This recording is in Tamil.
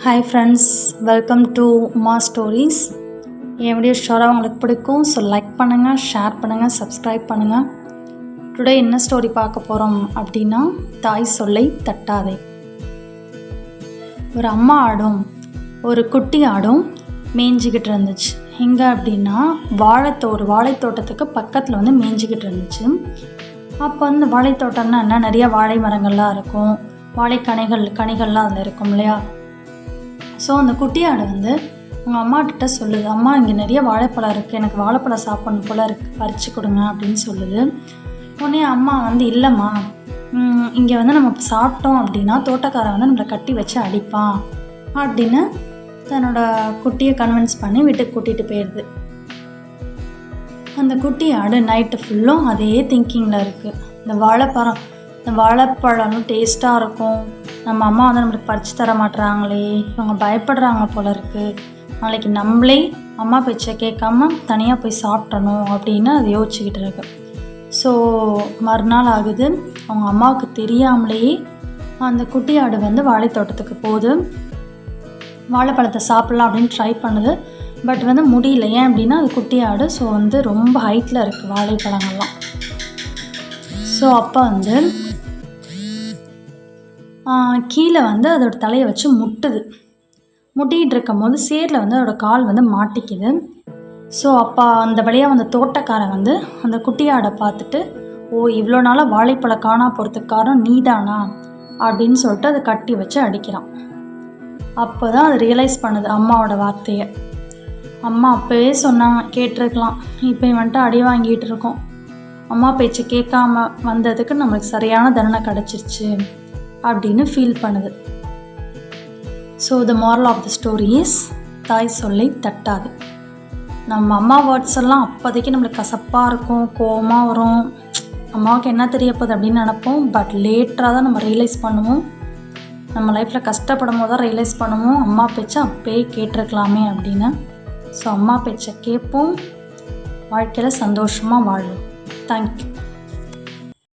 Hi friends, welcome to Uma stories. என் வீடியோ ஷோராக உங்களுக்கு பிடிக்கும். ஸோ லைக் பண்ணுங்கள், ஷேர் பண்ணுங்கள், சப்ஸ்கிரைப் பண்ணுங்கள். டுடே என்ன ஸ்டோரி பார்க்க போகிறோம் அப்படின்னா, தாய் சொல்லை தட்டாதே. ஒரு அம்மா ஆடும் ஒரு குட்டி ஆடும் மேய்ஞ்சிக்கிட்டு இருந்துச்சு. எங்கே அப்படின்னா வாழைத்தோட்டத்துக்கு பக்கத்தில் வந்து மேய்ஞ்சிக்கிட்டு இருந்துச்சு. அப்போ வந்து வாழைத்தோட்டம்னா என்ன, நிறையா வாழை மரங்கள்லாம் இருக்கும், கனிகள்லாம் அதில் இருக்கும் இல்லையா. ஸோ அந்த குட்டியாடு வந்து அவங்க அம்மாக்கிட்ட சொல்லுது, அம்மா இங்கே நிறைய வாழைப்பழம் இருக்குது, எனக்கு வாழைப்பழம் சாப்பிடணும் போல் இருக்குது, பறித்து கொடுங்க அப்படின்னு சொல்லுது. உடனே அம்மா வந்து இல்லைம்மா, இங்கே வந்து நம்ம சாப்பிட்டோம் அப்படின்னா தோட்டக்காரன் வந்து நம்மளை கட்டி வச்சு அடிப்பான் அப்படின்னு தன்னோட குட்டியை கன்வின்ஸ் பண்ணி வீட்டுக்கு கூட்டிகிட்டு போயிடுது. அந்த குட்டி ஆடு நைட்டு ஃபுல்லும் அதே திங்கிங்கில் இருக்குது. இந்த வாழைப்பழம் டேஸ்ட்டாக இருக்கும், நம்ம அம்மா வந்து நம்மளுக்கு பறித்து தர மாட்டுறாங்களே, இவங்க பயப்படுறாங்க போல இருக்குது, நாளைக்கு நம்மளே அம்மா பேச்சை கேட்காம தனியாக போய் சாப்பிட்றணும் அப்படின்னு அது யோசிச்சுக்கிட்டு இருக்கு. ஸோ மறுநாள் ஆகுது, அவங்க அம்மாவுக்கு தெரியாமலேயே அந்த குட்டி ஆடு வந்து வாழைத்தோட்டத்துக்கு போகுது. வாழைப்பழத்தை சாப்பிட்லாம் அப்படின்னு ட்ரை பண்ணுது, பட் வந்து முடியல. ஏன் அப்படின்னா அது குட்டி ஆடு, ஸோ வந்து ரொம்ப ஹைட்டில் இருக்குது வாழைப்பழங்கள்லாம். ஸோ அப்போ வந்து கீழே வந்து அதோட தலையை வச்சு முட்டிகிட்டு இருக்கும் போது சேரில் வந்து அதோட கால் வந்து மாட்டிக்குது. ஸோ அப்போ அந்த வழியாக வந்த தோட்டக்காரன் வந்து அந்த குட்டியாடை பார்த்துட்டு, ஓ இவ்வளோ நாளாக வாழைப்பழம் காணா போகிறதுக்கு காரணம் நீதானா அப்படின்னு சொல்லிட்டு அதை கட்டி வச்சு அடிக்கிறான். அப்போ தான் அது ரியலைஸ் பண்ணுது அம்மாவோட வார்த்தையை. அம்மா அப்போவே சொன்னாங்க, கேட்டிருக்கலாம், இப்போ வந்துட்டு அடி வாங்கிட்டு இருக்கோம், அம்மா பேச்சு கேட்காம வந்ததுக்கு நம்மளுக்கு சரியான தண்டனை கிடச்சிருச்சு அப்படின்னு ஃபீல் பண்ணுது. So the moral of the story is, தாய் சொல்லை தட்டாது. நம்ம அம்மா வேர்ட்ஸ் எல்லாம் அப்போதைக்கு நம்மளுக்கு கசப்பாக இருக்கும், கோவமாக வரும், அம்மாவுக்கு என்ன தெரிய போகுது அப்படின்னு நினப்போம். பட் லேட்டராக தான் நம்ம ரியலைஸ் பண்ணுவோம், நம்ம லைஃப்பில் கஷ்டப்படும் போது தான் ரியலைஸ் பண்ணுவோம், அம்மா பேச்சை அப்பயே கேட்டிருக்கலாமே அப்படின்னு. ஸோ அம்மா பேச்சை கேட்போம், வாழ்க்கையில் சந்தோஷமாக வாழும். தேங்க்யூ.